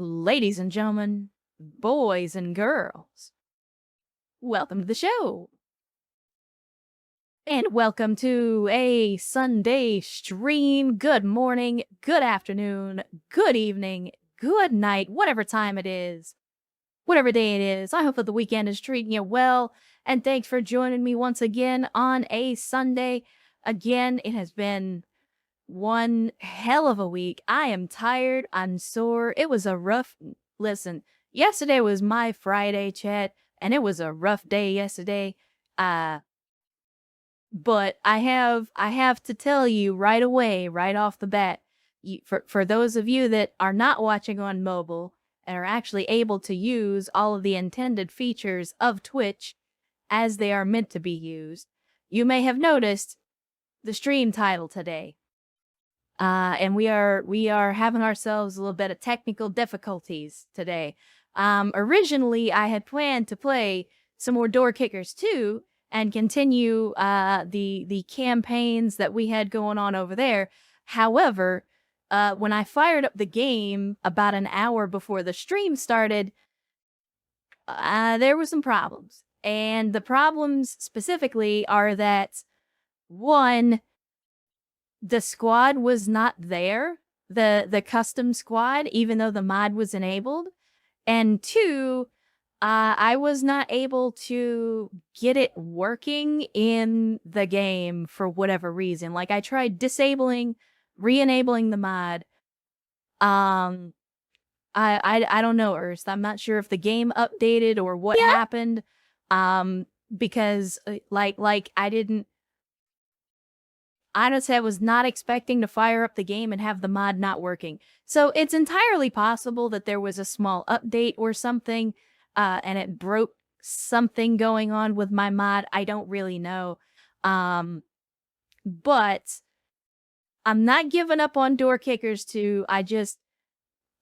Ladies and gentlemen, boys and girls, welcome to the show. And welcome to a Sunday stream. Good morning, good afternoon, good evening, good night, whatever time it is, whatever day it is. I hope that the weekend is treating you well. And thanks for joining me once again on a Sunday. Again, it has been one hell of a week. I am tired. I'm sore. It was a rough listen. Yesterday was my Friday, chat, and it was a rough day yesterday. Uh but I have to tell you right away, right off the bat, for those of you that are not watching on mobile and are actually able to use all of the intended features of Twitch as they are meant to be used, you may have noticed the stream title today. And we are having ourselves a little bit of technical difficulties today. Originally, I had planned to play some more Door Kickers 2 and continue the campaigns that we had going on over there. However, when I fired up the game about an hour before the stream started, there were some problems. And the problems specifically are that, one, the squad was not there, the custom squad, even though the mod was enabled. And two, I was not able to get it working in the game for whatever reason. Like, I tried disabling, re-enabling the mod. I don't know, Ernst. I'm not sure if the game updated or what happened. Because like I didn't. Honestly, I was not expecting to fire up the game and have the mod not working. So it's entirely possible that there was a small update or something, and it broke something going on with my mod. I don't really know. But I'm not giving up on Door Kickers 2.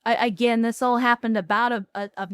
Again, this all happened about a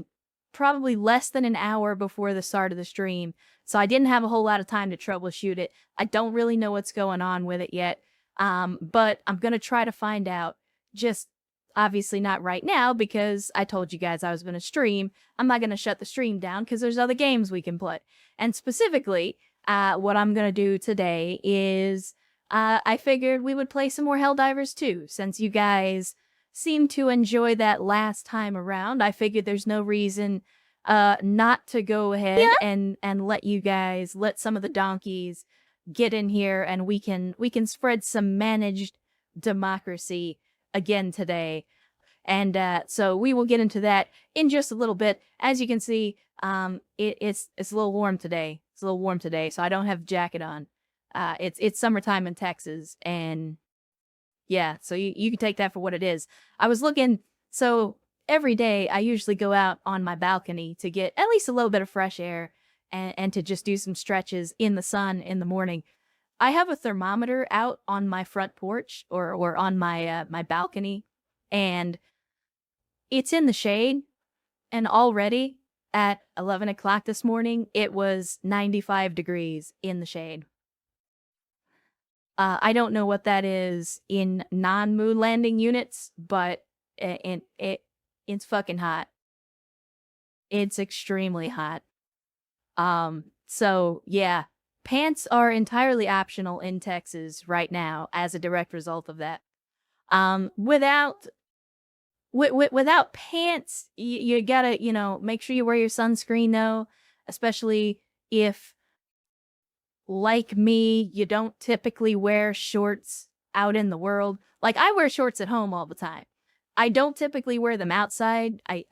probably less than an hour before the start of the stream. So I didn't have a whole lot of time to troubleshoot it. I don't really know what's going on with it yet. But I'm going to try to find out. Just obviously not right now because I told you guys I was going to stream. I'm not going to shut the stream down because there's other games we can play. And specifically, what I'm going to do today is I figured we would play some more Helldivers 2 since you guys seemed to enjoy that last time around. I figured there's no reason not to go ahead and let some of the donkeys get in here and we can spread some managed democracy again today. And so we will get into that in just a little bit. As you can see, it's a little warm today. It's a little warm today, so I don't have a jacket on. It's summertime in Texas, and yeah, so you can take that for what it is. I was looking, so every day I usually go out on my balcony to get at least a little bit of fresh air and to just do some stretches in the sun in the morning. I have a thermometer out on my front porch or on my my balcony, and it's in the shade, and already at 11 o'clock this morning, it was 95 degrees in the shade. I don't know what that is in non-moon landing units, but it's fucking hot. It's extremely hot. So yeah, pants are entirely optional in Texas right now as a direct result of that. Without pants, you gotta, make sure you wear your sunscreen though, especially if, like me, you don't typically wear shorts out in the world. Like, I wear shorts at home all the time. I don't typically wear them outside. I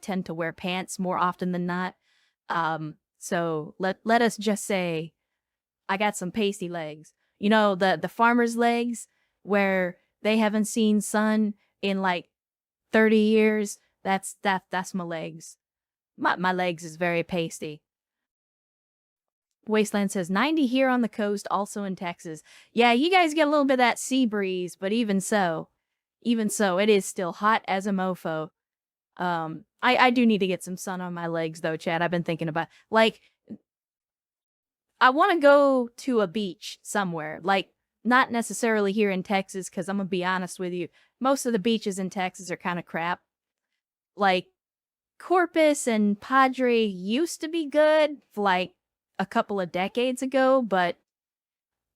tend to wear pants more often than not. So let us just say I got some pasty legs. You know, the farmer's legs where they haven't seen sun in like 30 years. That's my legs. My legs is very pasty. Wasteland says 90 here on the coast, also in Texas. Yeah, you guys get a little bit of that sea breeze, but even so, it is still hot as a mofo. I do need to get some sun on my legs though, Chad. I've been thinking about, like, I want to go to a beach somewhere, like, not necessarily here in Texas, because I'm gonna be honest with you, most of the beaches in Texas are kind of crap. Like, Corpus and Padre used to be good, like, a couple of decades ago, but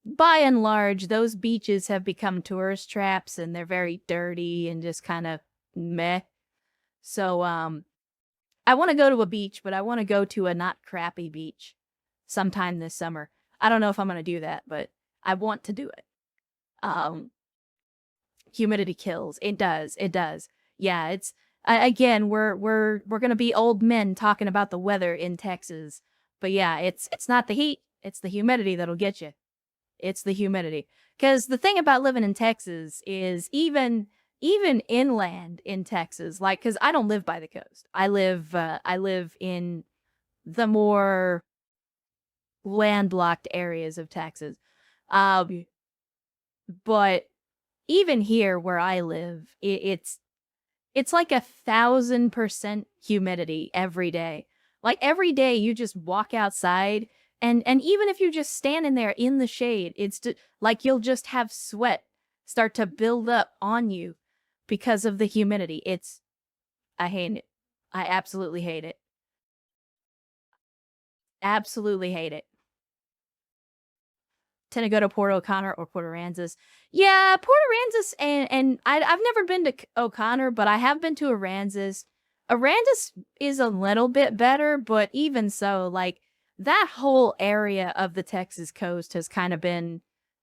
by and large, those beaches have become tourist traps, and they're very dirty and just kind of meh. So, I want to go to a beach, but I want to go to a not crappy beach sometime this summer. I don't know if I'm going to do that, but I want to do it. Um, Humidity kills. It does. It does. Yeah, it's again, we're going to be old men talking about the weather in Texas. But yeah, it's not the heat, it's the humidity that'll get you. It's the humidity. Cuz the thing about living in Texas is even inland in Texas, like cuz I don't live by the coast. I live in the more landlocked areas of Texas. Um but even here where I live, it's like 1,000% humidity every day. Like every day you just walk outside and even if you just stand in there in the shade, like you'll just have sweat start to build up on you because of the humidity. I hate it. I absolutely hate it. Absolutely hate it. Tend to go to Port O'Connor or Port Aransas. Yeah, Port Aransas and I've never been to O'Connor, but I have been to Aransas. Aransas is a little bit better, but even so, like that whole area of the Texas coast has kind of been,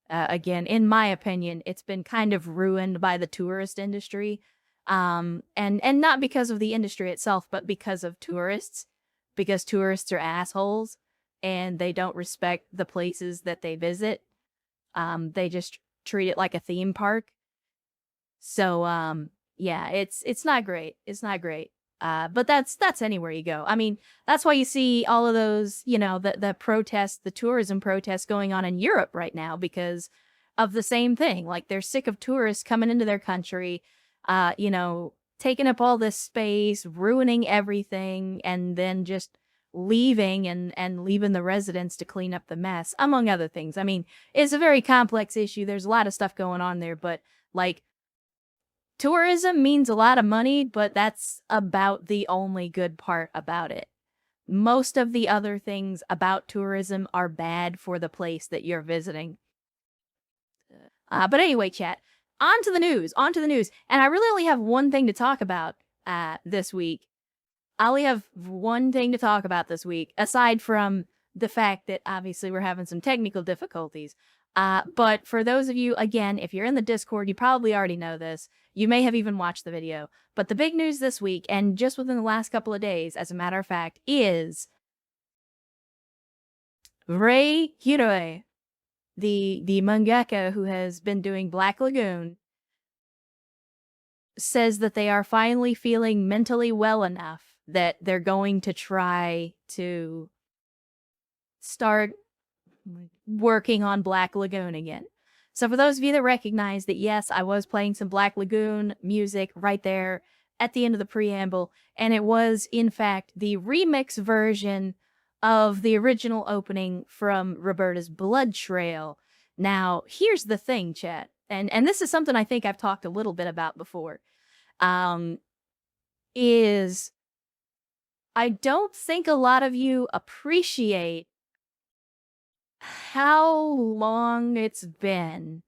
again, in my opinion, it's been kind of ruined by the tourist industry, and not because of the industry itself, but because of tourists, because tourists are assholes and they don't respect the places that they visit. They just treat it like a theme park. So, yeah, it's not great. It's not great. But that's anywhere you go. I mean, that's why you see all of those, the protests, the tourism protests going on in Europe right now because of the same thing. Like they're sick of tourists coming into their country, taking up all this space, ruining everything, and then just leaving and leaving the residents to clean up the mess, among other things. I mean, it's a very complex issue. There's a lot of stuff going on there, but like tourism means a lot of money, but that's about the only good part about it. Most of the other things about tourism are bad for the place that you're visiting. But anyway, chat, on to the news, on to the news. And I really only have one thing to talk about this week. I only have one thing to talk about this week, aside from the fact that obviously we're having some technical difficulties. But for those of you, again, if you're in the Discord, you probably already know this. You may have even watched the video. But the big news this week, and just within the last couple of days, as a matter of fact, is Rei Hiroi, the mangaka who has been doing Black Lagoon, says that they are finally feeling mentally well enough that they're going to try to start working on Black Lagoon again. So for those of you that recognize that, yes, I was playing some Black Lagoon music right there at the end of the preamble, and it was, in fact, the remix version of the original opening from Roberta's Blood Trail. Now, here's the thing, chat, and this is something I think I've talked a little bit about before, is I don't think a lot of you appreciate how long it's been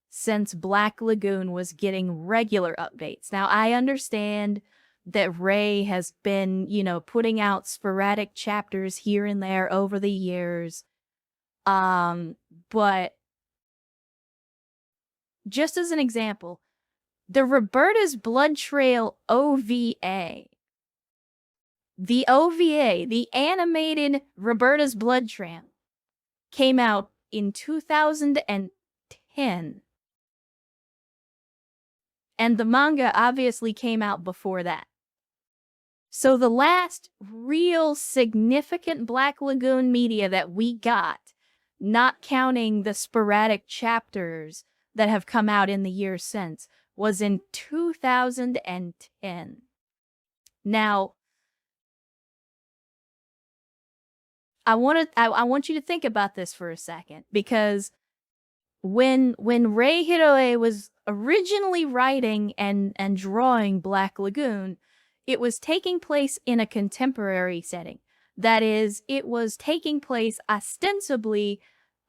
since Black Lagoon was getting regular updates. Now, I understand that Ray has been, putting out sporadic chapters here and there over the years. But just as an example, the Roberta's Blood Trail OVA, the animated Roberta's Blood Trail, came out in 2010. And the manga obviously came out before that. So the last real significant Black Lagoon media that we got, not counting the sporadic chapters that have come out in the years since, was in 2010. Now, I want you to think about this for a second, because when Rei Hiroe was originally writing and drawing Black Lagoon, it was taking place in a contemporary setting. That is, it was taking place ostensibly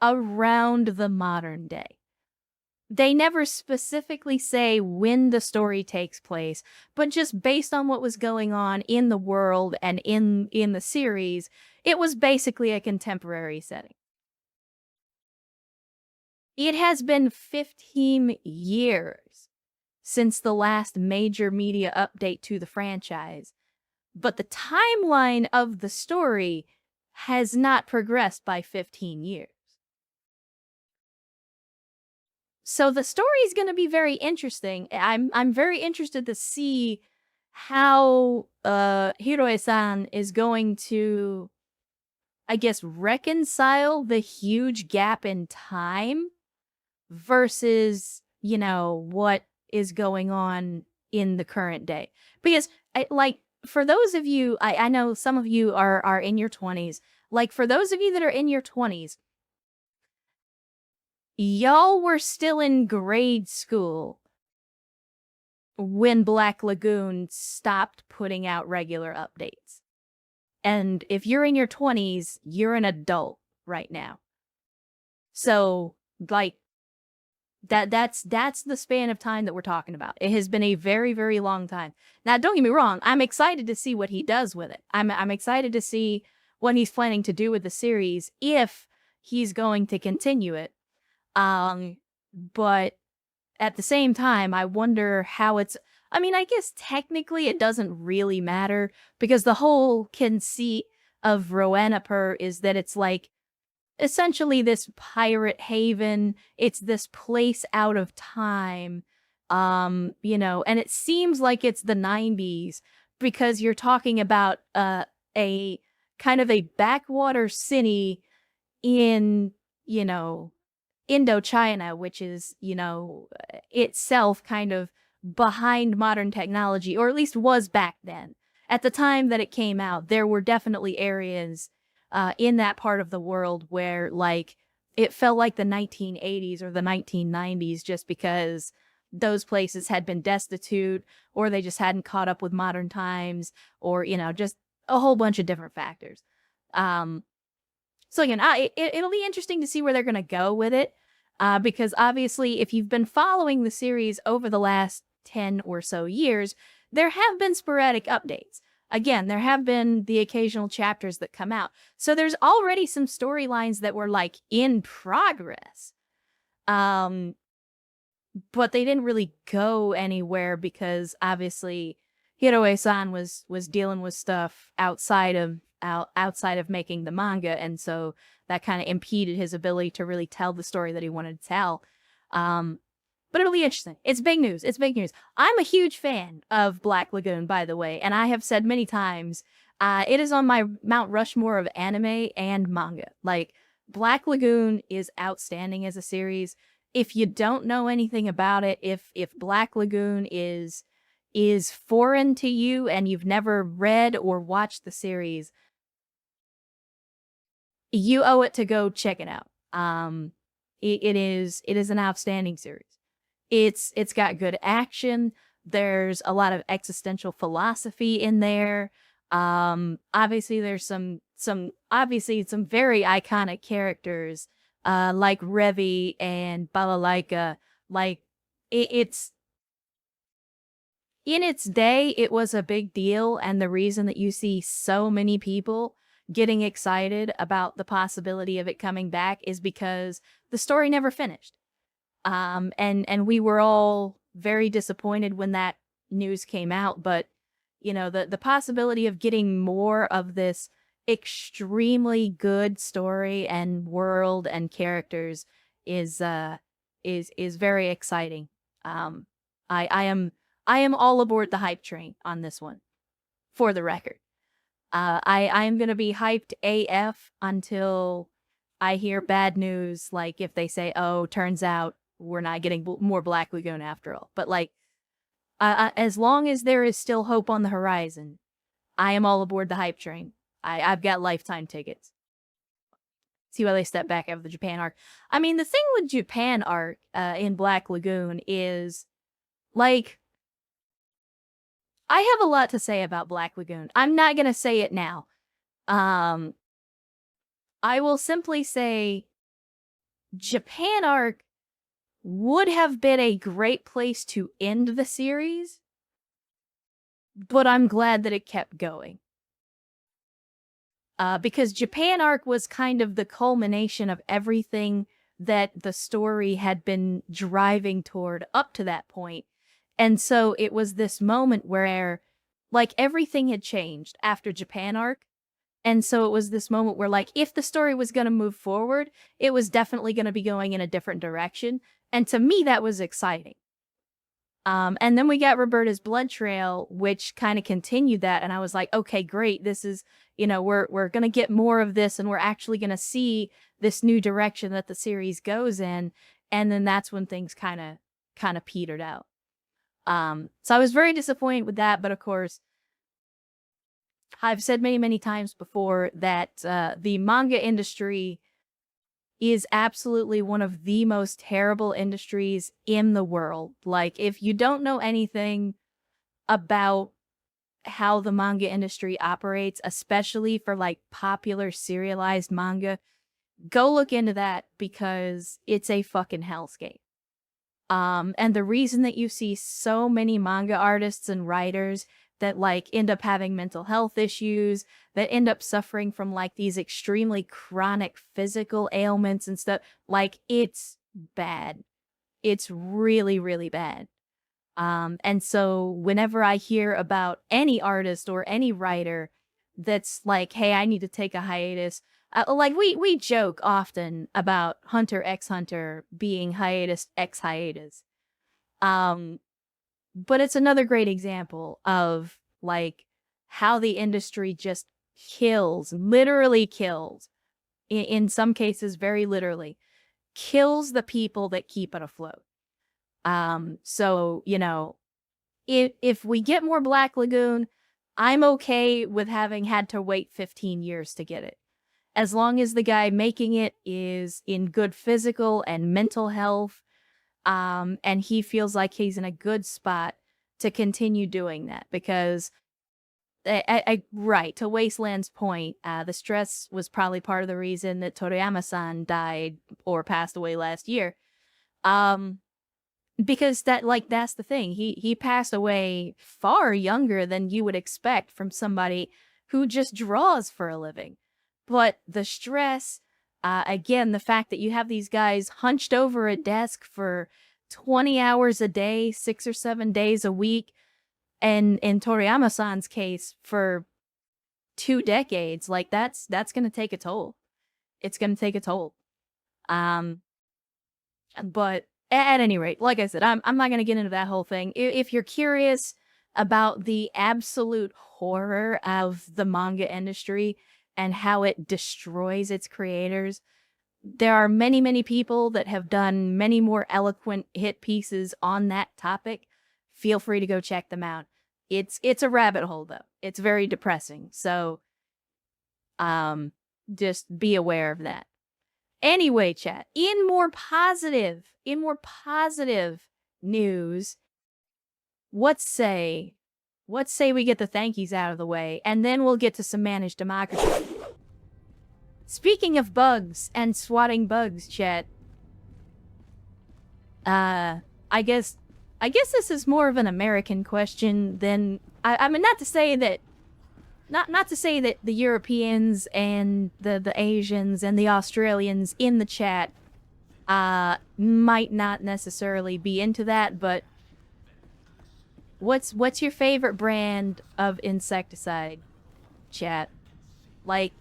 around the modern day. They never specifically say when the story takes place, but just based on what was going on in the world and in the series, it was basically a contemporary setting. It has been 15 years since the last major media update to the franchise, but the timeline of the story has not progressed by 15 years. So the story is going to be very interesting. I'm very interested to see how Hiroe-san is going to, I guess, reconcile the huge gap in time versus, what is going on in the current day. Because for those of you, I know some of you are in your 20s. Like for those of you that are in your 20s, y'all were still in grade school when Black Lagoon stopped putting out regular updates. And if you're in your 20s, you're an adult right now. So, like, that's the span of time that we're talking about. It has been a very, very long time. Now, don't get me wrong, I'm excited to see what he does with it. I'm excited to see what he's planning to do with the series if he's going to continue it. But at the same time, I wonder how it's. I mean, I guess technically it doesn't really matter because the whole conceit of Roanapur is that it's like essentially this pirate haven. It's this place out of time, and it seems like it's the 90s because you're talking about a kind of a backwater city in, Indochina, which is, itself kind of behind modern technology, or at least was back then. At the time that it came out, there were definitely areas in that part of the world where, like, it felt like the 1980s or the 1990s just because those places had been destitute or they just hadn't caught up with modern times or, just a whole bunch of different factors. So again, it'll be interesting to see where they're going to go with it, because obviously, if you've been following the series over the last 10 or so years, there have been sporadic updates. Again, there have been the occasional chapters that come out. So there's already some storylines that were like in progress. But they didn't really go anywhere because obviously Hiroe-san was dealing with stuff outside of making the manga, and so that kind of impeded his ability to really tell the story that he wanted to tell. But it'll be interesting. It's big news. It's big news. I'm a huge fan of Black Lagoon, by the way, and I have said many times, it is on my Mount Rushmore of anime and manga. Like, Black Lagoon is outstanding as a series. If you don't know anything about it, if Black Lagoon is foreign to you and you've never read or watched the series, you owe it to go check it out. It is an outstanding series. It's got good action. There's a lot of existential philosophy in there. Obviously there's some very iconic characters, like Revi and Balalaika. Like, it's in its day, it was a big deal, and the reason that you see so many people getting excited about the possibility of it coming back is because the story never finished. And we were all very disappointed when that news came out, but the possibility of getting more of this extremely good story and world and characters is very exciting. I am all aboard the hype train on this one, for the record. I am gonna be hyped AF until I hear bad news, like if they say, "Oh, turns out we're not getting more Black Lagoon after all." But like, as long as there is still hope on the horizon, I am all aboard the hype train. I've got lifetime tickets. See why they step back out of the Japan arc. I mean, the thing with Japan arc in Black Lagoon is, like, I have a lot to say about Black Lagoon. I'm not gonna say it now. Um, I will simply say Japan arc would have been a great place to end the series, but I'm glad that it kept going. Because Japan arc was kind of the culmination of everything that the story had been driving toward up to that point. And so it was this moment where, like, everything had changed after Japan arc. And so it was this moment where, like, if the story was going to move forward, it was definitely going to be going in a different direction. And to me, that was exciting. And then we got Roberta's Blood Trail, which kind of continued that. And I was like, okay, great. This is, we're going to get more of this, and we're actually going to see this new direction that the series goes in. And then that's when things kind of petered out. So I was very disappointed with that. But of course, I've said many, many times before that the manga industry is absolutely one of the most terrible industries in the world. Like, if you don't know anything about how the manga industry operates, especially for like popular serialized manga, go look into that because it's a fucking hellscape. And the reason that you see so many manga artists and writers that like end up having mental health issues, that end up suffering from like these extremely chronic physical ailments and stuff, like, it's bad. It's really, really bad. And so whenever I hear about any artist or any writer that's like, hey, I need to take a hiatus, like we joke often about Hunter x Hunter being hiatus x hiatus. But it's another great example of like how the industry just kills, literally kills, in some cases very literally, kills the people that keep it afloat. So, if we get more Black Lagoon, I'm okay with having had to wait 15 years to get it. As long as the guy making it is in good physical and mental health, and he feels like he's in a good spot to continue doing that. Because, right, to Wasteland's point, the stress was probably part of the reason that Toriyama-san died or passed away last year. Because that's the thing. He passed away far younger than you would expect from somebody who just draws for a living. But the stress, again, the fact that you have these guys hunched over a desk for 20 hours a day, 6 or 7 days a week, and in Toriyama-san's case, for 2 decades, like, that's going to take a toll. It's going to take a toll. But at any rate, like I said, I'm not going to get into that whole thing. If you're curious about the absolute horror of the manga industry and how it destroys its creators, there are many, many people that have done many more eloquent hit pieces on that topic. Feel free to go check them out. It's a rabbit hole, though. It's very depressing. So, just be aware of that. Anyway, chat, in more positive news, what say we get the thank yous out of the way, and then we'll get to some managed democracy. Speaking of bugs and swatting bugs, chat, I guess this is more of an American question than, I mean, not to say that the Europeans and the Asians and the Australians in the chat might not necessarily be into that, but what's your favorite brand of insecticide, chat? Like,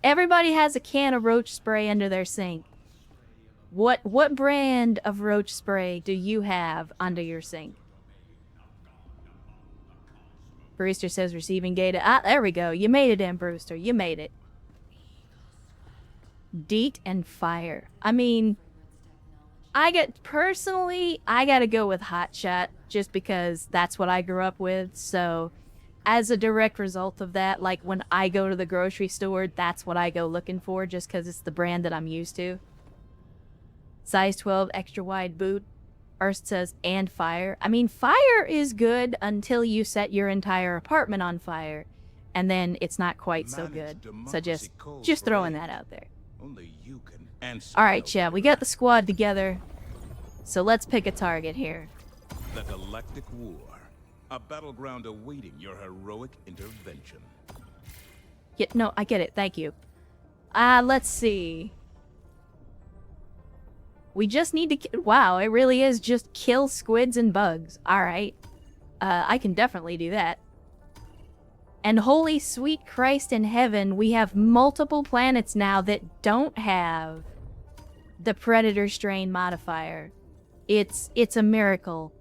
everybody has a can of roach spray under their sink. What brand of roach spray do you have under your sink? Brewster says receiving data. Ah, there we go. You made it in, Brewster. You made it. Deet and fire. I mean, I gotta go with Hot Shot just because that's what I grew up with. So as a direct result of that, like, when I go to the grocery store, that's what I go looking for just because it's the brand that I'm used to. Size 12 extra wide boot. Arst says, and fire. I mean, fire is good until you set your entire apartment on fire. And then it's not quite so good. So just throwing that out there. Alright, yeah, we got the squad together. So let's pick a target here. The Galactic War. A battleground awaiting your heroic intervention. Yeah, no, I get it. Thank you. Let's see. We just need to... Wow, it really is just kill squids and bugs. Alright. I can definitely do that. And holy sweet Christ in heaven, we have multiple planets now that don't have the Predator strain modifier. It's a miracle.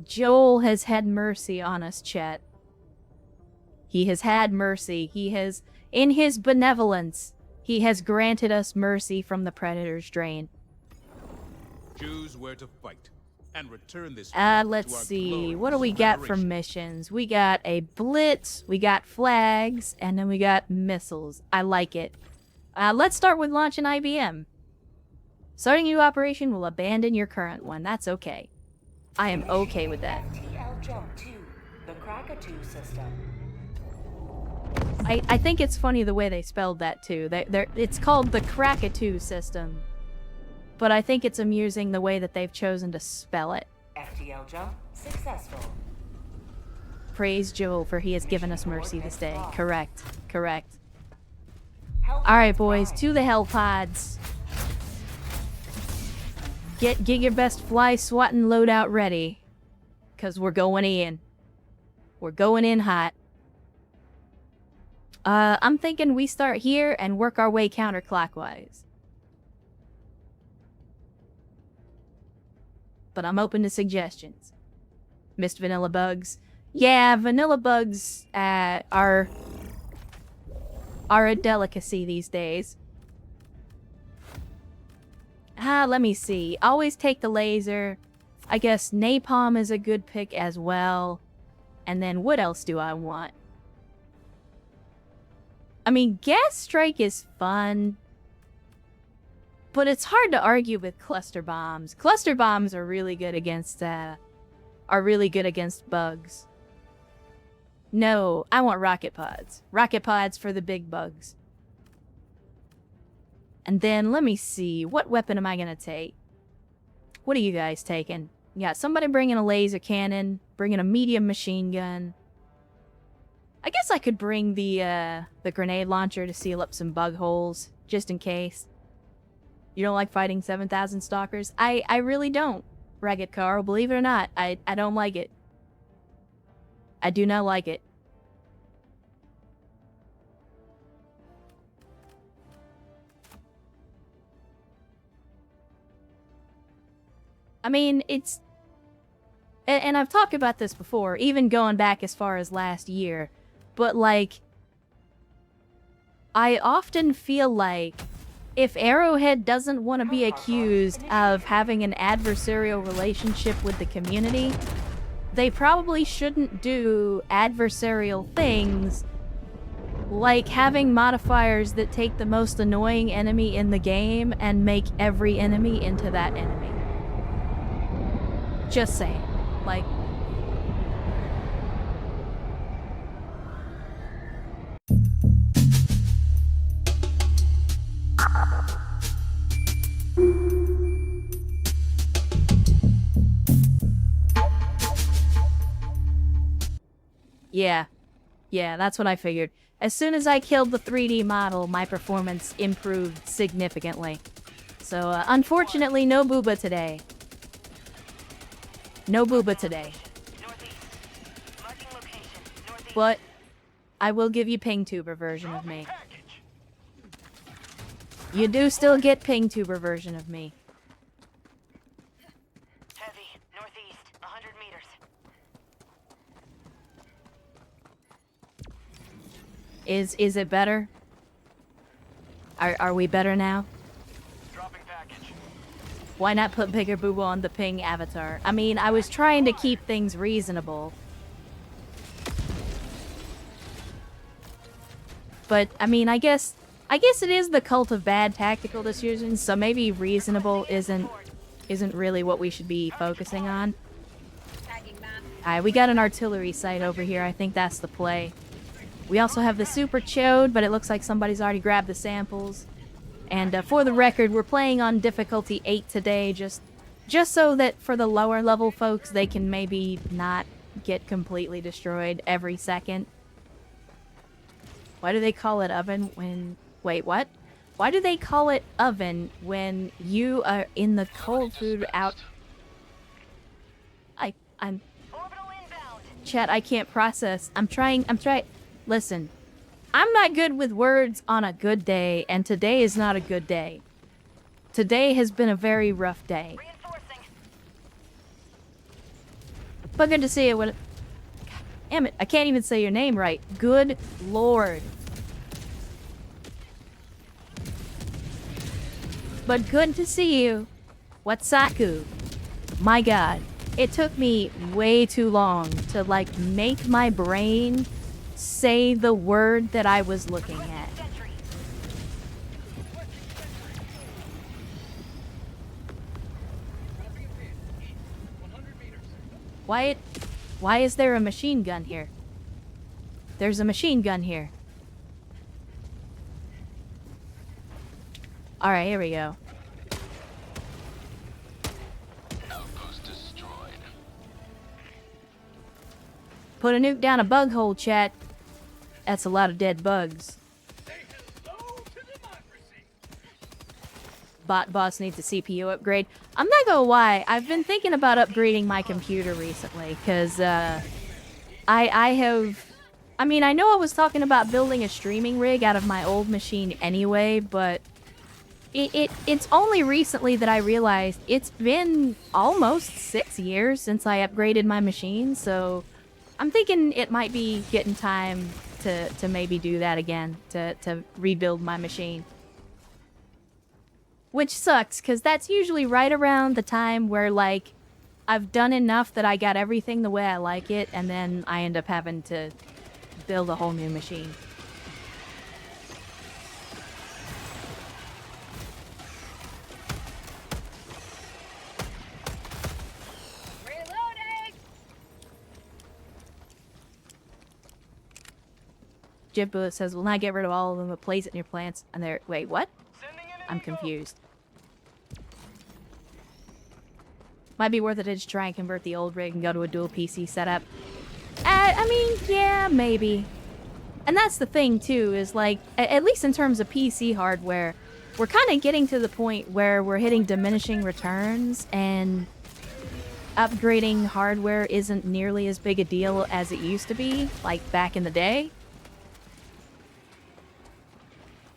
Joel has had mercy on us, chat. He has had mercy. He has, in his benevolence, he has granted us mercy from the Predator strain. Choose where to fight and return this. Let's see. What do we got for missions? We got a blitz, we got flags, and then we got missiles. I like it. Let's start with launch an IBM. Starting a new operation will abandon your current one. That's okay. I am okay with that. I think it's funny the way they spelled that too. It's called the Krakatoa system. But I think it's amusing the way that they've chosen to spell it. FTL jump successful. Praise Joel, for he has given us mercy this day. Correct. Correct. Alright, boys, to the hell pods. Get your best fly swatting loadout ready. Because we're going in. We're going in hot. I'm thinking we start here and work our way counterclockwise. But I'm open to suggestions. Missed vanilla bugs. Yeah, vanilla bugs are a delicacy these days. Let me see. Always take the laser. I guess napalm is a good pick as well. And then what else do I want? I mean, gas strike is fun. But it's hard to argue with cluster bombs. Cluster bombs are really good against bugs. No, I want rocket pods. Rocket pods for the big bugs. And then let me see, what weapon am I gonna take? What are you guys taking? Yeah, somebody bringing a laser cannon, bringing a medium machine gun. I guess I could bring the grenade launcher to seal up some bug holes, just in case. You don't like fighting 7,000 stalkers? I really don't, Ragged Carl. Believe it or not, I don't like it. I do not like it. I mean, it's... And I've talked about this before, even going back as far as last year. But, like... I often feel like... if Arrowhead doesn't want to be accused of having an adversarial relationship with the community, they probably shouldn't do adversarial things like having modifiers that take the most annoying enemy in the game and make every enemy into that enemy. Just saying. Like... Yeah, that's what I figured. As soon as I killed the 3D model, my performance improved significantly. So, unfortunately, no booba today. No booba today. But I will give you PingTuber version of me. You do still get PingTuber version of me. Heavy, northeast, 100 meters. Is it better? Are we better now? Dropping package. Why not put bigger booba on the ping avatar? I mean, I was trying to keep things reasonable. But, I mean, I guess it is the cult of bad tactical decisions, so maybe reasonable isn't isn't really what we should be focusing on. Tagging map. Alright, we got an artillery site over here. I think that's the play. We also have the super chode, but it looks like somebody's already grabbed the samples. And for the record, we're playing on difficulty 8 today, just so that for the lower level folks, they can maybe not get completely destroyed every second. Why do they call it oven when... Wait, what? Why do they call it oven when you are in the cold food out... I'm... Orbital inbound. Chat, I can't process. I'm trying... Listen. I'm not good with words on a good day, and today is not a good day. Today has been a very rough day. Reinforcing. But good to see you. God damn it, I can't even say your name right. Good lord. But good to see you. Watsaku. My god. It took me way too long to, like, make my brain say the word that I was looking at. Sentry. Why is there a machine gun here? There's a machine gun here. Alright, here we go. Outpost destroyed. Put a nuke down a bug hole, chat. That's a lot of dead bugs. Bot boss needs a CPU upgrade. I'm not gonna lie, I've been thinking about upgrading my computer recently, because, I mean, I know I was talking about building a streaming rig out of my old machine anyway, but it's only recently that I realized it's been almost 6 years since I upgraded my machine, so I'm thinking it might be getting time to maybe do that again, to rebuild my machine. Which sucks, because that's usually right around the time where, like, I've done enough that I got everything the way I like it, and then I end up having to build a whole new machine. Reloading. Jibba says, "Will not get rid of all of them, but place it in your plants." And they're... Wait, what? Sending in I'm confused. Might be worth it to just try and convert the old rig and go to a dual PC setup. I mean, yeah, maybe. And that's the thing, too, is like, at least in terms of PC hardware, we're kind of getting to the point where we're hitting diminishing returns, and upgrading hardware isn't nearly as big a deal as it used to be, like back in the day.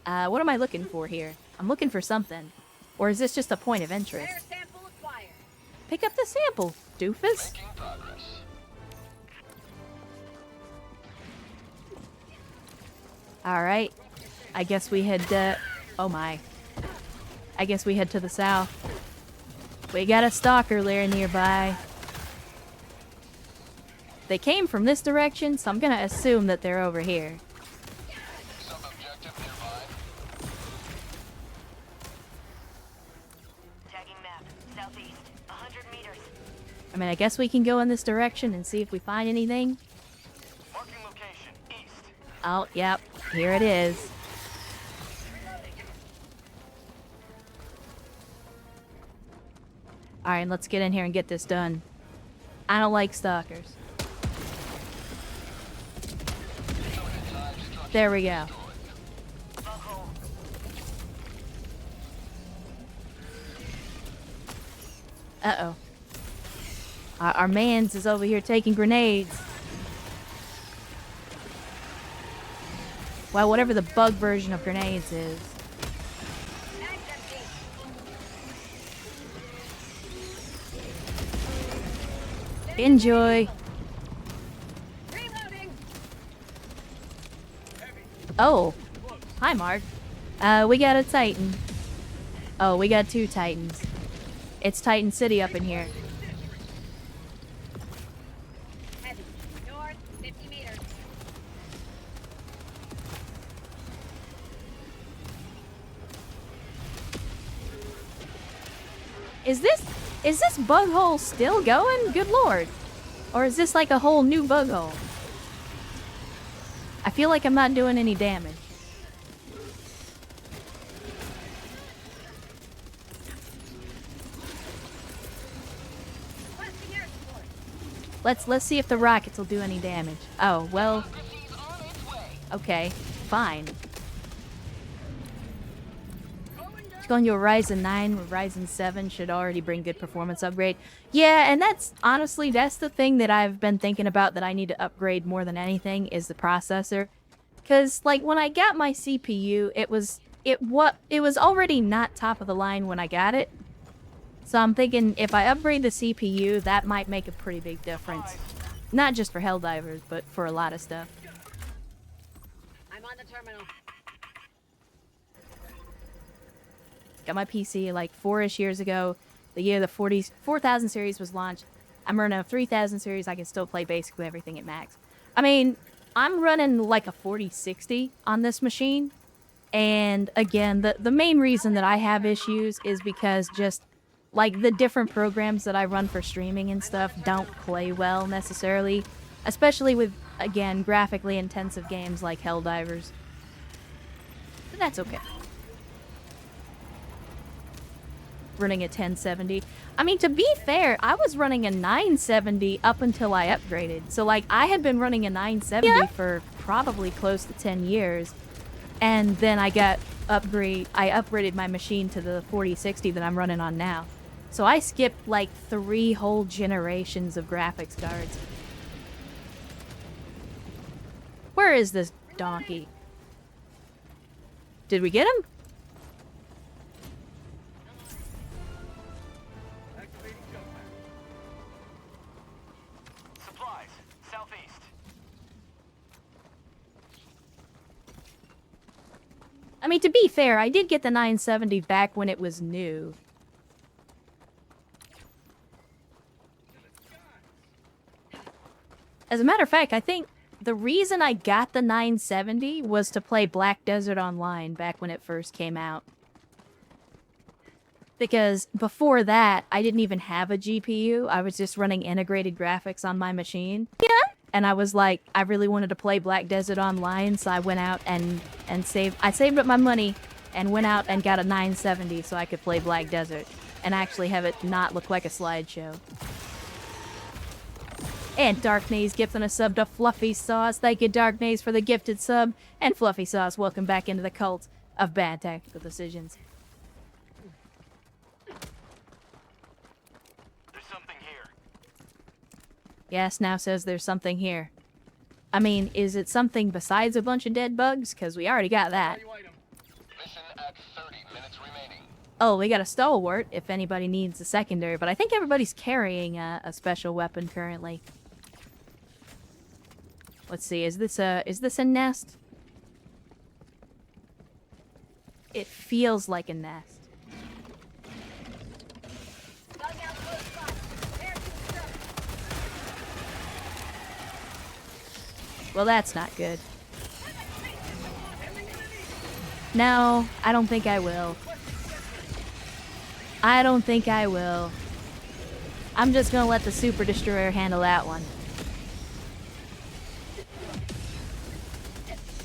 What am I looking for here? I'm looking for something. Or is this just a point of interest? Rare sample acquired. Pick up the sample, doofus. Making progress. Alright. I guess we head, oh my. I guess we head to the south. We got a stalker lair nearby. They came from this direction, so I'm gonna assume that they're over here. Sub-objective nearby. Tagging map. Southeast. 100 meters. I mean, I guess we can go in this direction and see if we find anything. Marking location. East. Oh, yep. Here it is. Alright, let's get in here and get this done. I don't like stalkers. There we go. Bug hole. Uh-oh. Our mans is over here taking grenades. Well, whatever the bug version of grenades is. Mag's empty. Enjoy. Reloading. Oh. Hi, Mark. We got a Titan. Oh, we got 2 Titans. It's Titan City up in here. Heavy. North. 50 meters. Is this... Is this bug hole still going? Good lord. Or is this like a whole new bug hole? I feel like I'm not doing any damage. Requesting air support. Let's see if the rockets will do any damage. Oh, well, Democracy's on its way. okay, fine. It's going to a Ryzen 9 or Ryzen 7 should already bring good performance upgrade. Yeah, and that's honestly, that's the thing that I've been thinking about that I need to upgrade more than anything is the processor. Cause like when I got my CPU, it was already not top of the line when I got it. So I'm thinking if I upgrade the CPU, that might make a pretty big difference. Not just for Helldivers, but for a lot of stuff. I'm on the terminal. Got my PC like 4-ish years ago, the year the 4000 series was launched. I'm running a 3000 series, I can still play basically everything at max. I mean, I'm running like a 4060 on this machine. And again, the main reason that I have issues is because just like the different programs that I run for streaming and stuff don't play well necessarily. Especially with, again, graphically intensive games like Helldivers. But that's okay. Running a 1070. I mean, to be fair, I was running a 970 up until I upgraded. So, like, I had been running a 970 for probably close to 10 years. And then I upgraded my machine to the 4060 that I'm running on now. So I skipped, like, 3 whole generations of graphics cards. Where is this donkey? Did we get him? Supplies, southeast. I mean, to be fair, I did get the 970 back when it was new. As a matter of fact, I think the reason I got the 970 was to play Black Desert Online back when it first came out. Because before that, I didn't even have a GPU. I was just running integrated graphics on my machine. Yeah. And I was like, I really wanted to play Black Desert Online, so I went out and saved up my money and went out and got a 970 so I could play Black Desert and actually have it not look like a slideshow. And Darknaze gifting a sub to Fluffy Sauce. Thank you, Darknaze, for the gifted sub. And Fluffy Sauce, welcome back into the cult of bad tactical decisions. There's something here. Yes, now says there's something here. I mean, is it something besides a bunch of dead bugs? Because we already got that. Mission at 30 minutes remaining. Oh, we got a stalwart if anybody needs a secondary, but I think everybody's carrying a special weapon currently. Let's see, is this a nest? It feels like a nest. Dug out close spot. Air to the Well, that's not good. No, I don't think I will. I don't think I will. I'm just gonna let the Super Destroyer handle that one.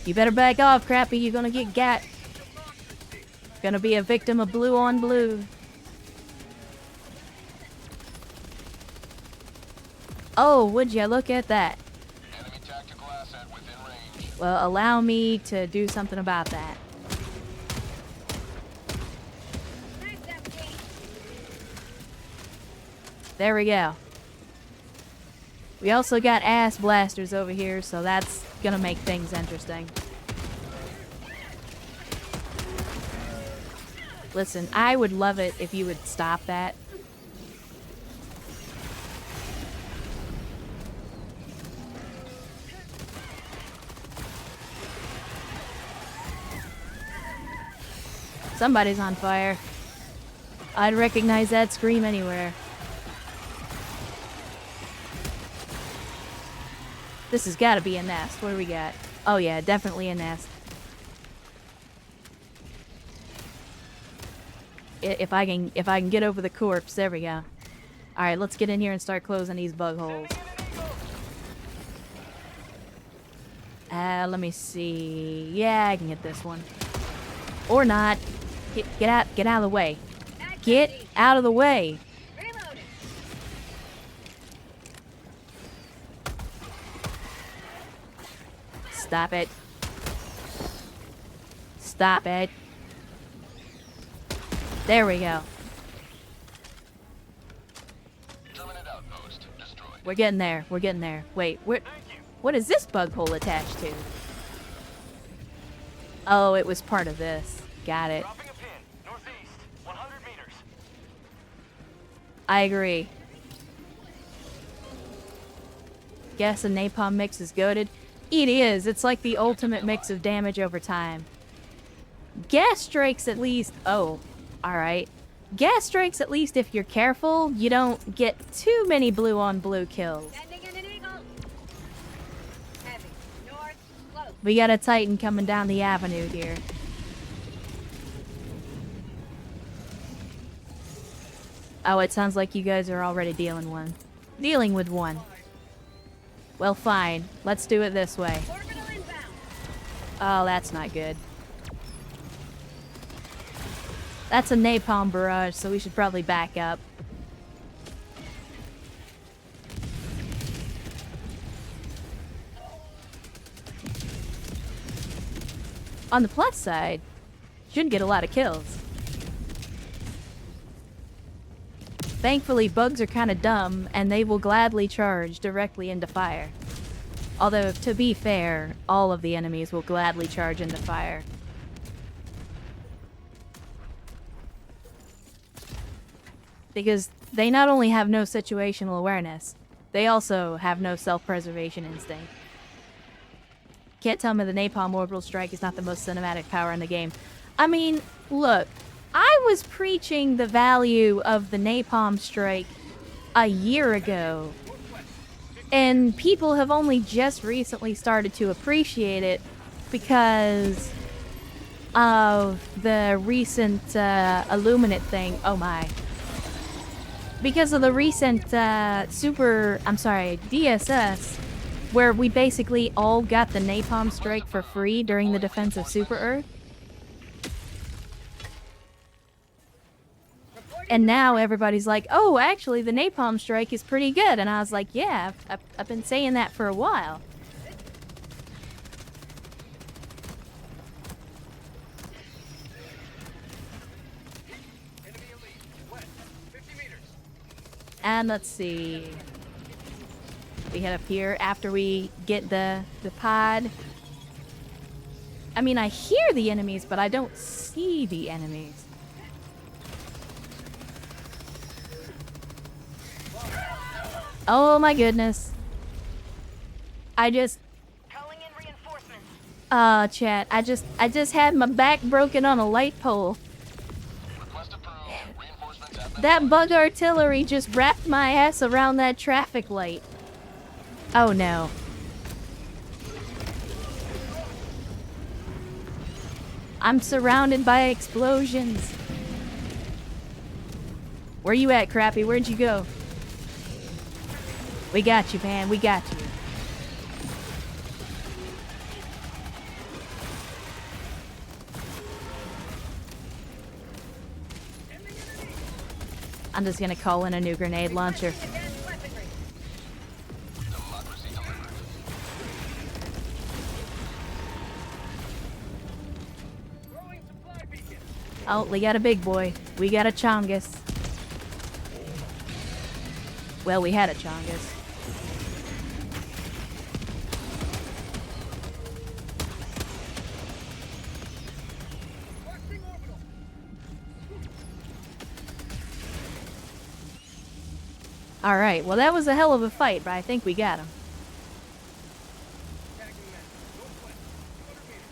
You better back off, Crappy. You're gonna get gat. Gonna be a victim of blue on blue. Oh, would ya look at that? Enemy tactical asset within range. Well, allow me to do something about that. Nice empty. There we go. We also got ass blasters over here, so that's gonna make things interesting. Listen, I would love it if you would stop that. Somebody's on fire. I'd recognize that scream anywhere. This has got to be a nest. What do we got? Oh yeah, definitely a nest. If I can get over the corpse, there we go. Alright, let's get in here and start closing these bug holes. Let me see. Yeah, I can get this one. Or not. Get out of the way. Get out of the way. Reloading. Stop it. Stop it. There we go. Terminate outpost destroyed. We're getting there. We're getting there. Wait, what is this bug hole attached to? Oh, it was part of this. Got it. Dropping a pin. Northeast. 100 meters. I agree. Guess a napalm mix is goated. It is. It's like the ultimate mix of damage over time. Gas strikes at least... Oh, alright. Gas strikes at least if you're careful, you don't get too many blue-on-blue kills. Sending in an eagle. Heavy. North. Close. We got a Titan coming down the avenue here. Oh, it sounds like you guys are already dealing with one. Well, fine. Let's do it this way. Orbital inbound. Oh, that's not good. That's a napalm barrage, so we should probably back up. On the plus side, shouldn't get a lot of kills. Thankfully, bugs are kind of dumb, and they will gladly charge directly into fire. Although, to be fair, all of the enemies will gladly charge into fire. Because they not only have no situational awareness, they also have no self-preservation instinct. Can't tell me the napalm orbital strike is not the most cinematic power in the game. I mean, look, I was preaching the value of the napalm strike a year ago, and people have only just recently started to appreciate it because of the recent Illuminate thing. Oh my. Because of the recent DSS, where we basically all got the napalm strike for free during the defense of Super Earth. And now everybody's like, oh, actually, the napalm strike is pretty good. And I was like, yeah, I've been saying that for a while. Enemy elite. West. 50 meters. And let's see. We head up here after we get the pod. I mean, I hear the enemies, but I don't see the enemies. Oh my goodness. Calling in reinforcements. Chat, I just had my back broken on a light pole. Request approved. Reinforcements have been That bug artillery just wrapped my ass around that traffic light. Oh no. I'm surrounded by explosions. Where you at, Crappy? Where'd you go? We got you, man. We got you. I'm just gonna call in a new grenade launcher. Advanced weaponry. democracy delivered. Throwing supply beacon. Oh, we got a big boy. We got a Chongus. Well, we had a Chongus. Watching orbital. Alright, well that was a hell of a fight, but I think we got him. Tagging that. Northwest. 200 meters.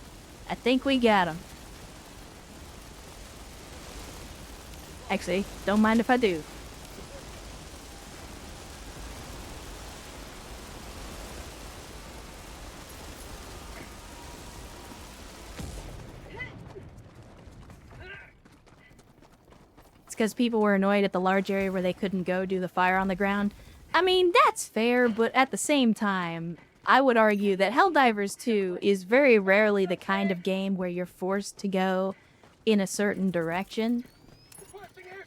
I think we got him. Actually, don't mind if I do. It's because people were annoyed at the large area where they couldn't go do the fire on the ground. I mean, that's fair, but at the same time, I would argue that Helldivers 2 is very rarely the kind of game where you're forced to go in a certain direction.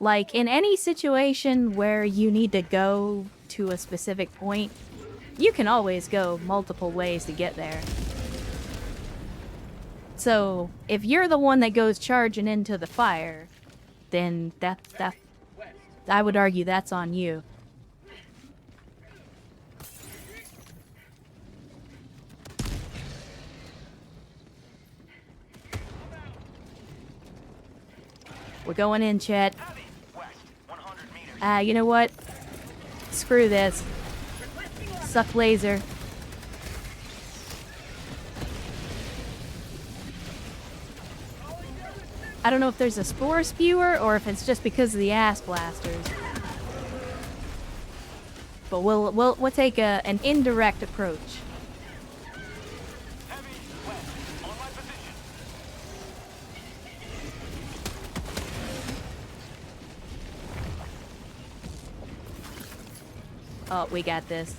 Like, in any situation where you need to go to a specific point, you can always go multiple ways to get there. So, if you're the one that goes charging into the fire, then I would argue that's on you. We're going in, chat. You know what? Screw this. Suck laser. I don't know if there's a spore spewer or if it's just because of the ass blasters. But we'll take an indirect approach. Oh, we got this.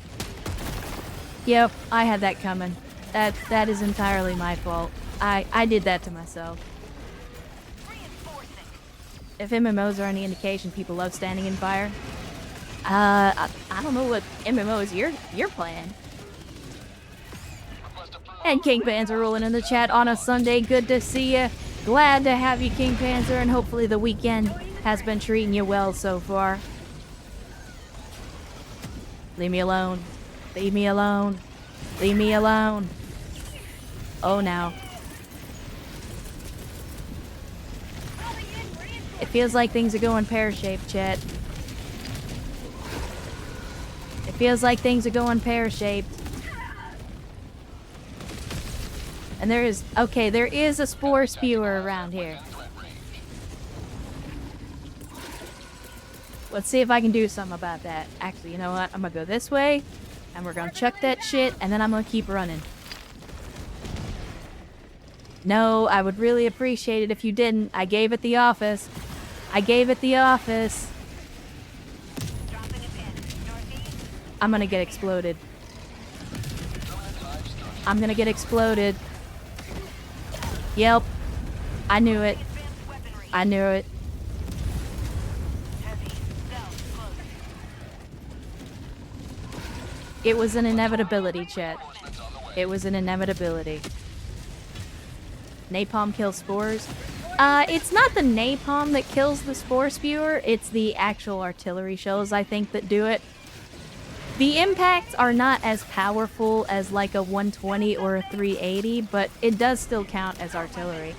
Yep, I had that coming. That is entirely my fault. I did that to myself. If MMOs are any indication, people love standing in fire. I don't know what MMOs you're playing. And King Panzer rolling in the chat on a Sunday. Good to see you. Glad to have you, King Panzer, and hopefully the weekend has been treating you well so far. Leave me alone. Leave me alone. Leave me alone. Oh, now. It feels like things are going pear-shaped, chat. It feels like things are going pear-shaped. And there is a spore spewer around here. Let's see if I can do something about that. Actually, you know what? I'm gonna go this way, and we're gonna chuck that shit, and then I'm gonna keep running. No, I would really appreciate it if you didn't. I gave it the office. I gave it the office. I'm gonna get exploded. I'm gonna get exploded. Yep. I knew it. I knew it. It was an inevitability, chat. It was an inevitability. Napalm kills spores. It's not the napalm that kills the spore spewer, it's the actual artillery shells, I think, that do it. The impacts are not as powerful as like a 120 or a 380, but it does still count as artillery.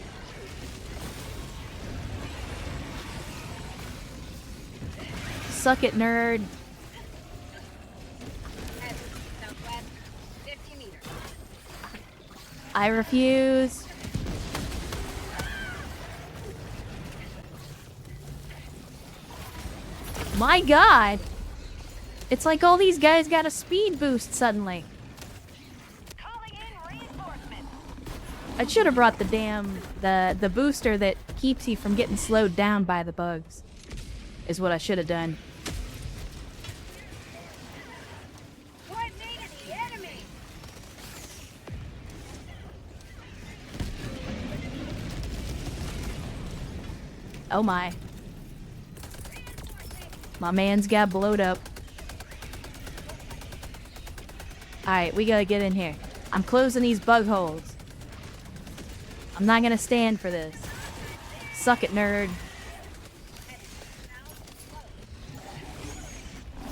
Suck it, nerd. I refuse. My god! It's like all these guys got a speed boost suddenly. I should have brought the damn the booster that keeps you from getting slowed down by the bugs. Is what I should have done. Oh my. My man's got blowed up. Alright, we gotta get in here. I'm closing these bug holes. I'm not gonna stand for this. Suck it, nerd.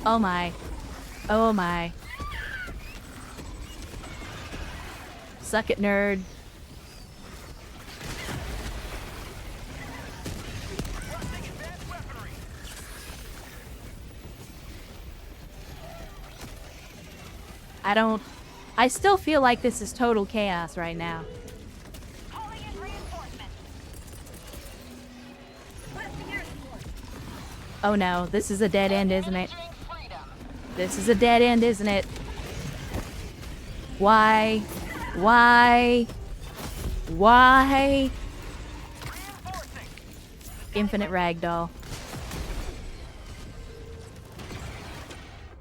Oh my. Oh my. Suck it, nerd. I still feel like this is total chaos right now. Oh no, this is a dead end, isn't it? This is a dead end, isn't it? Why? Why? Why? Infinite ragdoll.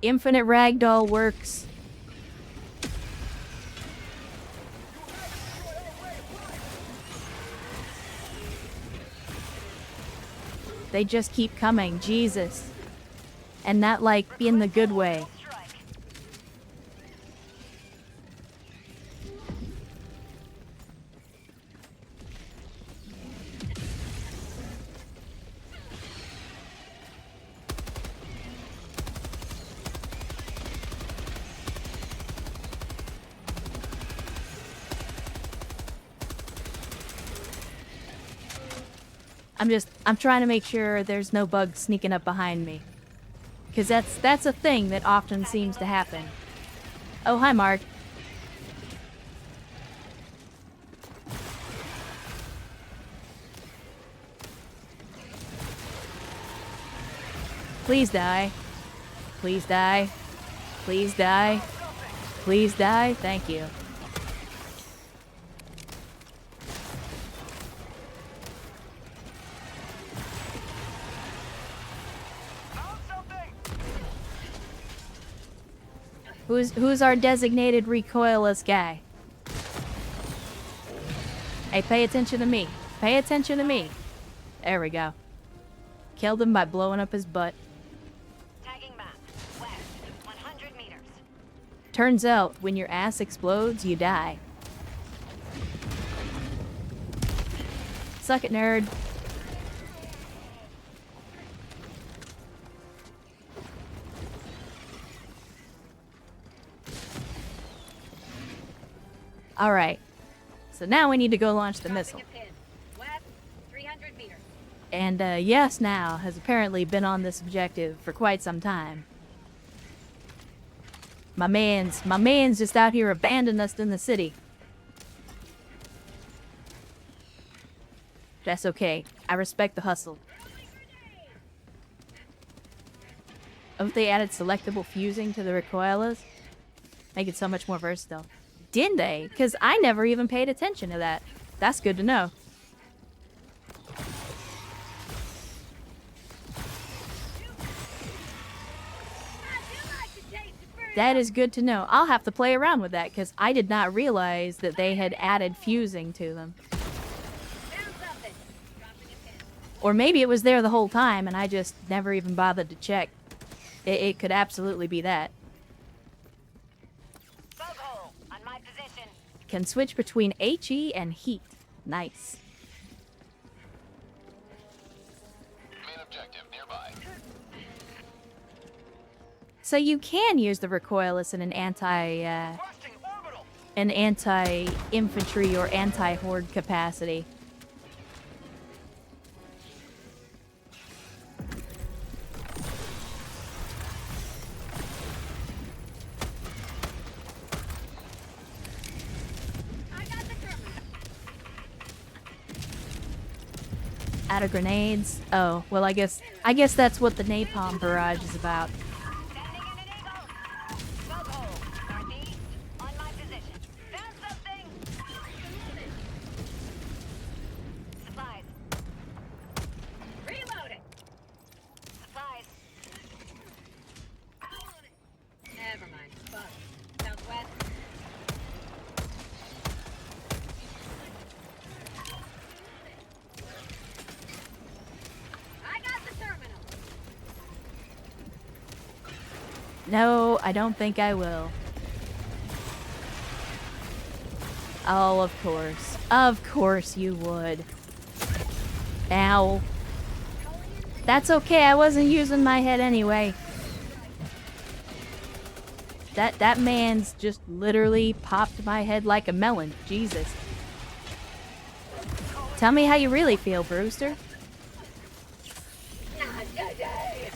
Infinite ragdoll works. They just keep coming, Jesus. And not like in the good way. I'm trying to make sure there's no bugs sneaking up behind me. Because that's a thing that often seems to happen. Oh, hi, Mark. Please die. Please die. Please die. Please die. Thank you. Who's our designated recoilless guy? Hey, pay attention to me. Pay attention to me. There we go. Killed him by blowing up his butt. Tagging map. West, 100 meters. Turns out, when your ass explodes, you die. Suck it, nerd. Alright. So now we need to go launch the missile. Dropping a pin. West, 300 meters. And, Yes Now has apparently been on this objective for quite some time. My man's just out here abandoning us in the city. That's okay. I respect the hustle. Oh, if they added selectable fusing to the recoillers? Make it so much more versatile. Did they? Because I never even paid attention to that. That's good to know. That is good to know. I'll have to play around with that because I did not realize that they had added fusing to them. Found something. Dropping a pin. Or maybe it was there the whole time and I just never even bothered to check. It could absolutely be that. Bug hole on my position. Can switch between HE and heat. Nice. Main objective nearby. So you can use the recoilless in an Requesting orbital. anti-infantry or anti-horde capacity. I got the terminal. Out of grenades. Oh, well I guess that's what the napalm barrage is about. Sending in an eagle. Bug hole. Northeast. On my position. Found something. Supplies. Reloading. Supplies. Never mind. Bug. Southwest. I got the terminal. No, I don't think I will. Oh, of course. Of course you would. Ow. That's okay, I wasn't using my head anyway. That man's just literally popped my head like a melon. Jesus. Tell me how you really feel, Brewster. Not today.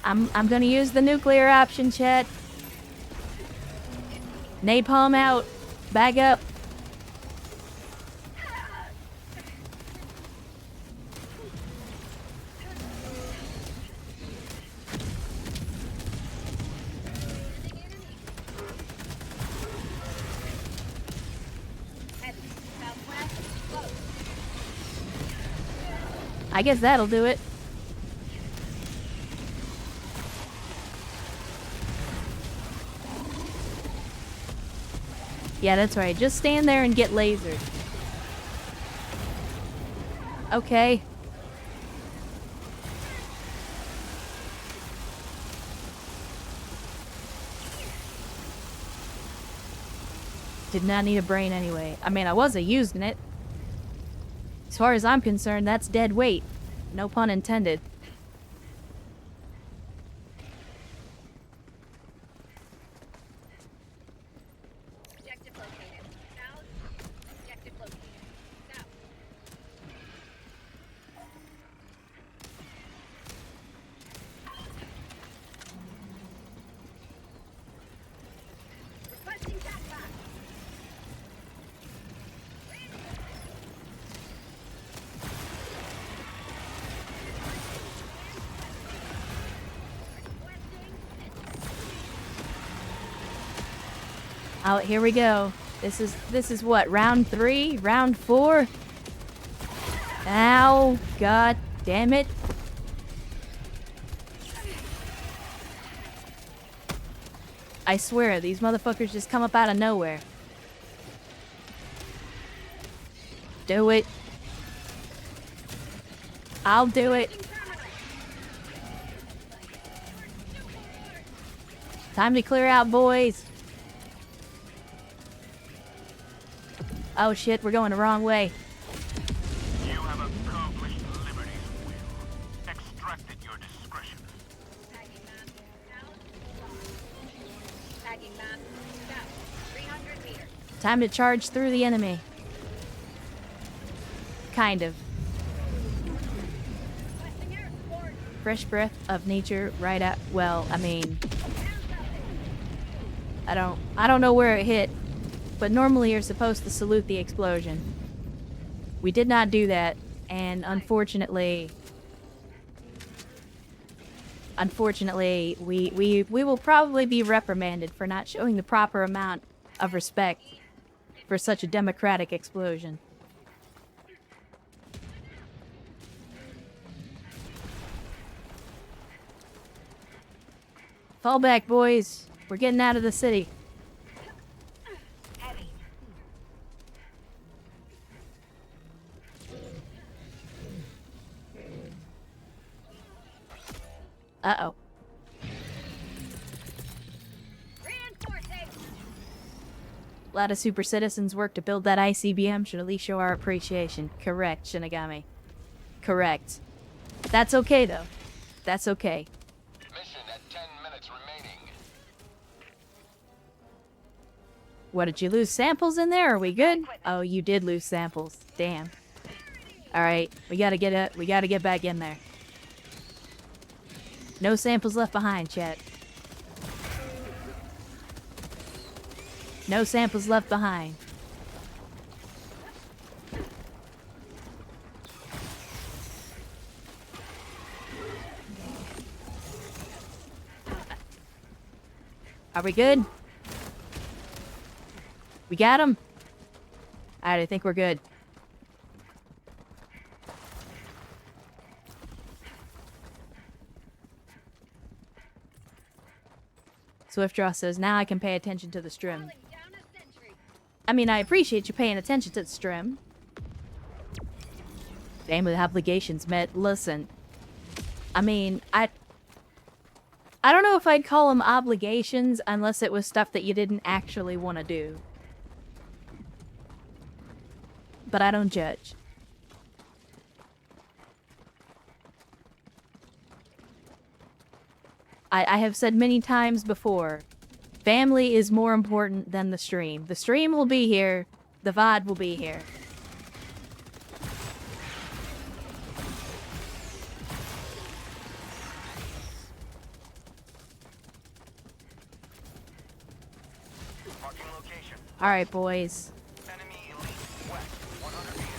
I'm gonna use the nuclear option, Chet. Napalm out. Bag up. I guess that'll do it. Yeah, that's right. Just stand there and get lasered. Okay. Did not need a brain anyway. I mean, I wasn't using it. As far as I'm concerned, that's dead weight. No pun intended. Objective located. South. Objective located. South. Requesting backpack. Oh, here we go. This is what, round 3? Round 4? Ow, god damn it. I swear, these motherfuckers just come up out of nowhere. Do it. I'll do it. Time to clear out, boys. Oh shit, we're going the wrong way. You have accomplished liberty's will. Extract at your discretion. Tagging map. South. Tagging map. South. 300 meters. Time to charge through the enemy. Kind of. Requesting air support. Fresh breath of nature right at, well, I mean, I don't know where it hit, but normally you're supposed to salute the explosion. We did not do that, and unfortunately, we will probably be reprimanded for not showing the proper amount of respect for such a democratic explosion. Fall back, boys. We're getting out of the city. Heavy. Uh-oh. Reinforcing. A lot of super citizens work to build that ICBM. Should at least show our appreciation. Correct, Shinigami. Correct. That's okay, though. That's okay. Mission at 10 minutes remaining. What, did you lose samples in there? Are we good? Oh, you did lose samples. Damn. Alright, we gotta get back in there. No samples left behind, chat. No samples left behind. Are we good? We got him? Alright, I think we're good. Swiftdraw says, now I can pay attention to the stream. Calling down a sentry. I mean, I appreciate you paying attention to the stream. Same with obligations met. Listen, I mean, I don't know if I'd call them obligations unless it was stuff that you didn't actually want to do. But I don't judge. I have said many times before, family is more important than the stream. The stream will be here, the VOD will be here. Marking location. Alright, boys. Enemy elite west 100 meters.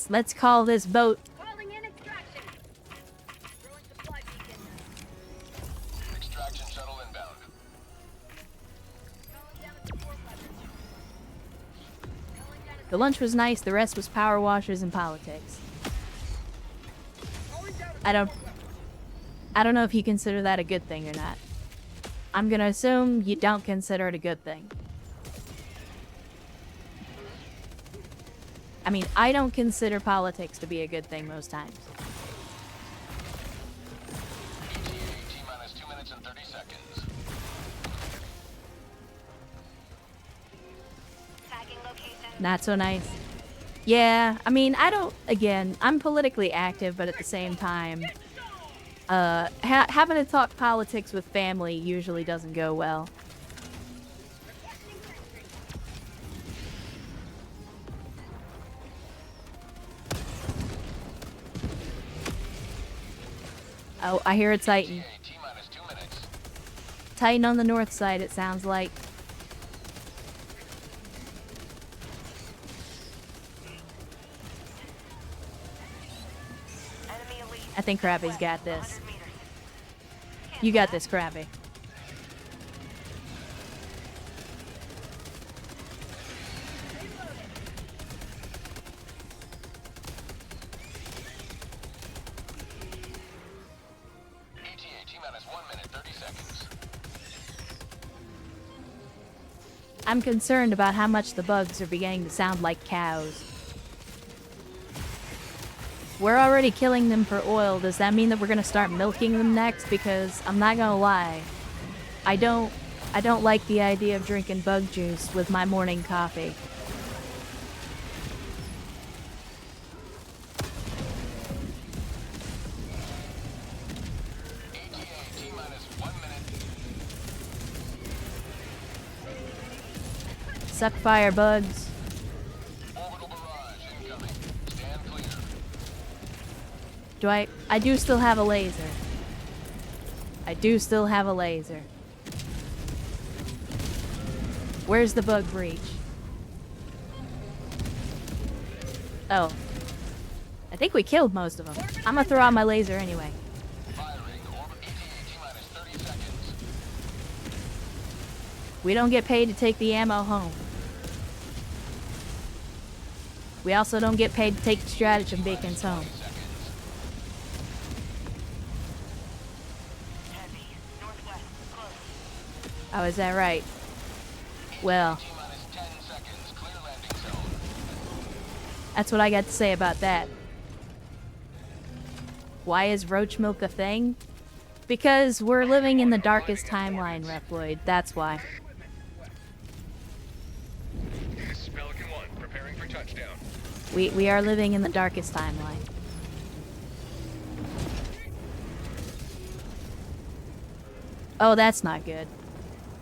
Let's call this boat. Calling in extraction. Throwing supply beacon. Extraction shuttle inbound. The lunch was nice, the rest was power washers and politics. I don't know if you consider that a good thing or not. I'm gonna assume you don't consider it a good thing. I mean, I don't consider politics to be a good thing most times. T-minus 2 minutes and 30 seconds. Tagging location. Not so nice. Yeah, I mean, again, I'm politically active, but at the same time, having to talk politics with family usually doesn't go well. Oh, I hear a Titan. T-minus 2 minutes. Titan on the north side, it sounds like. Enemy elite. I think Krabby's got this. 100 meters. You got this, Krabby. ETA T-minus 1 minute 30 seconds. I'm concerned about how much the bugs are beginning to sound like cows. We're already killing them for oil. Does that mean that we're gonna start milking them next? Because I'm not gonna lie, I don't like the idea of drinking bug juice with my morning coffee. ETA T-minus 1 minute. Suck fire, bugs. Orbital barrage incoming. Stand clear. I do still have a laser. I do still have a laser. Where's the bug breach? Oh. I think we killed most of them. I'm gonna throw out my laser anyway. Firing. ETA T-minus 30 seconds. We don't get paid to take the ammo home. We also don't get paid to take the stratagem beacons home. Heavy. Northwest. Close. Oh, is that right? Well, T-minus 10 seconds. Clear landing zone. that's what I got to say about that. Why is roach milk a thing? Because we're living in the darkest timeline, Reploid. That's why. This is Pelican 1, preparing for touchdown. We are living in the darkest timeline. Oh, that's not good.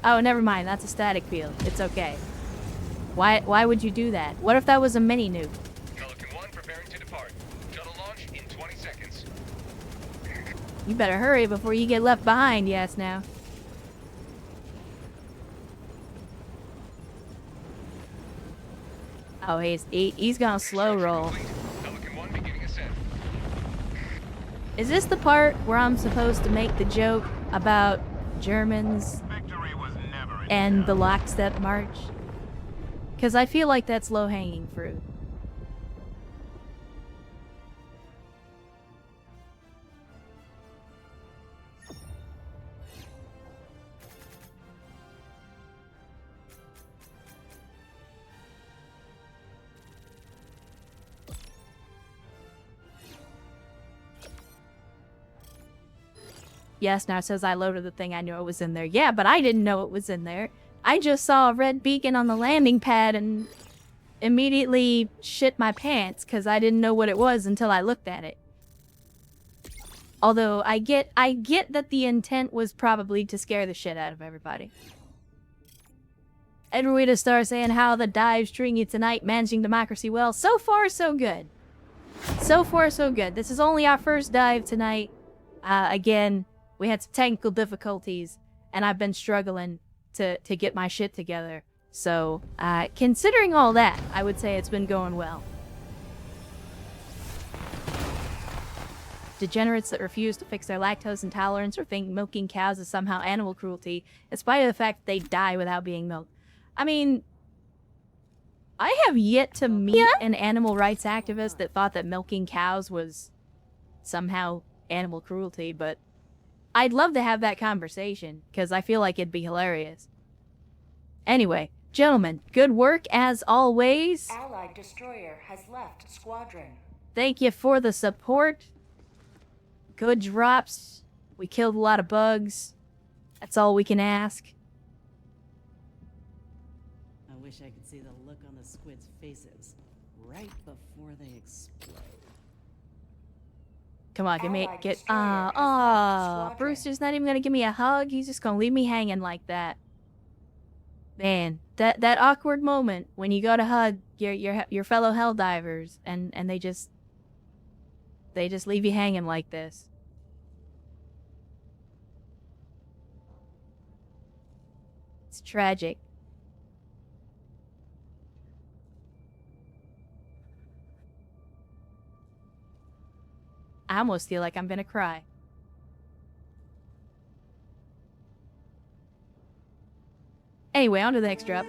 Oh, never mind. That's a static field. It's okay. Why would you do that? What if that was a mini nuke? Pelican 1, preparing to depart. Shuttle launch in 20 seconds. You better hurry before you get left behind, yes now. Oh, he's gonna slow roll. Complete. Pelican 1 beginning ascent. Is this the part where I'm supposed to make the joke about Germans Victory was never in and the lockstep march? Because I feel like that's low-hanging fruit. Yes, now it says I loaded the thing, I knew it was in there. Yeah, but I didn't know it was in there. I just saw a red beacon on the landing pad and immediately shit my pants because I didn't know what it was until I looked at it. Although I get that the intent was probably to scare the shit out of everybody. Edward Star saying how the dive stringy tonight, managing democracy well. So far, so good. So far, so good. This is only our first dive tonight. Again, we had some technical difficulties, and I've been struggling to get my shit together. So, considering all that, I would say it's been going well. Degenerates that refuse to fix their lactose intolerance or think milking cows is somehow animal cruelty, in spite of the fact that they die without being milked. I mean, I have yet to meet an animal rights activist that thought that milking cows was somehow animal cruelty, but I'd love to have that conversation, because I feel like it'd be hilarious. Anyway, gentlemen, good work as always. Allied destroyer has left squadron. Thank you for the support. Good drops. We killed a lot of bugs. That's all we can ask. I wish I could see the look on the squid's faces right before they explode. Come on, Allied destroyer has left squadron. Brewster's not even gonna give me a hug. He's just gonna leave me hanging like that. Man, that awkward moment when you go to hug your fellow Helldivers and they just leave you hanging like this. It's tragic. I almost feel like I'm gonna cry. Anyway, on to the next drop.